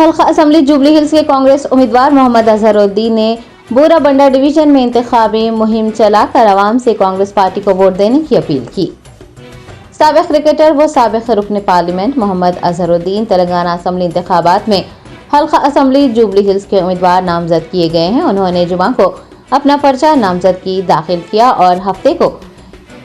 हल्का assembly jubilee hills के कांग्रेस उम्मीदवार मोहम्मद अजहरुद्दीन ने बोरा बंडा डिवीजन में इंतखाबी मुहिम चलाकर आवाम से कांग्रेस पार्टी को वोट देने की अपील की। साबिक क्रिकेटर व साबिक रुकन पार्लियामेंट मोहम्मद अजहरुद्दीन तेलंगाना असम्बली इंतखाबात में हल्का असम्बली जुबली हिल्स के उम्मीदवार नामजद किए गए हैं। उन्होंने जुमा को अपना पर्चा नामजदगी दाखिल किया और हफ्ते को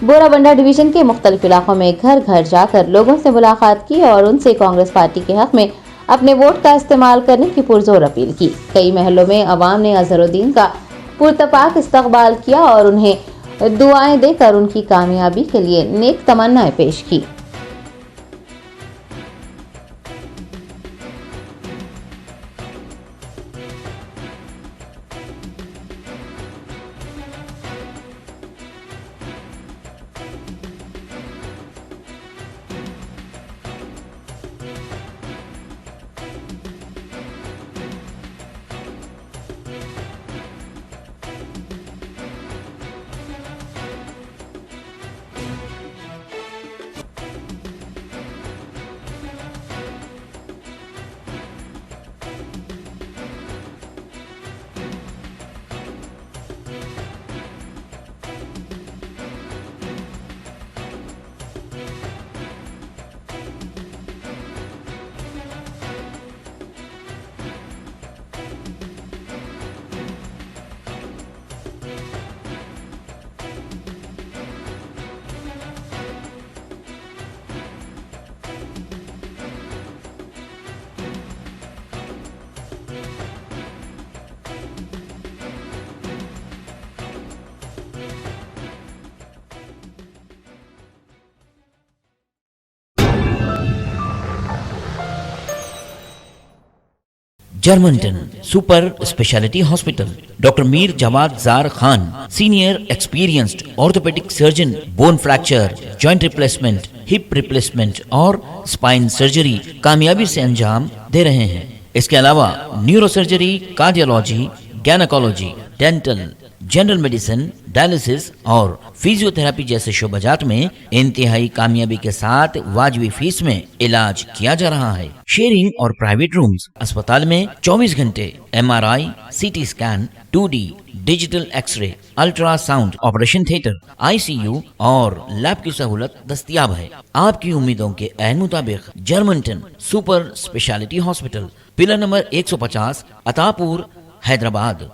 बोरा बंडा डिवीजन के मुख्तलिफ इलाकों में घर घर जाकर लोगों से मुलाकात की और उनसे कांग्रेस पार्टी के हक में अपने वोट का इस्तेमाल करने की पुरजोर अपील की। कई महलों में अवाम ने अजहरुद्दीन का पुरतपाक इस्तकबाल किया और उन्हें दुआएं देकर उनकी कामयाबी के लिए नेक तमन्नाएं पेश की। Germanten super speciality hospital, doctor Mir Jawad Zar Khan, senior experienced orthopaedic surgeon, bone fracture, joint replacement, hip replacement और स्पाइन सर्जरी कामयाबी से अंजाम दे रहे हैं। इसके अलावा neuro surgery, cardiology, gynaecology, dental, general medicine, dialysis और फिजियोथेरेपी जैसे शोबाजात में इंतहाई कामयाबी के साथ वाजबी फीस में इलाज किया जा रहा है। शेयरिंग और प्राइवेट रूम्स, अस्पताल में 24 घंटे MRI, CT scan, 2D digital x ray, ultrasound, operation theatre, ICU और लैब की सहूलत दस्तयाब है। आपकी उम्मीदों के ऐन मुताबिक Germanten super speciality hospital, pillar number 150, Attapur, Hyderabad.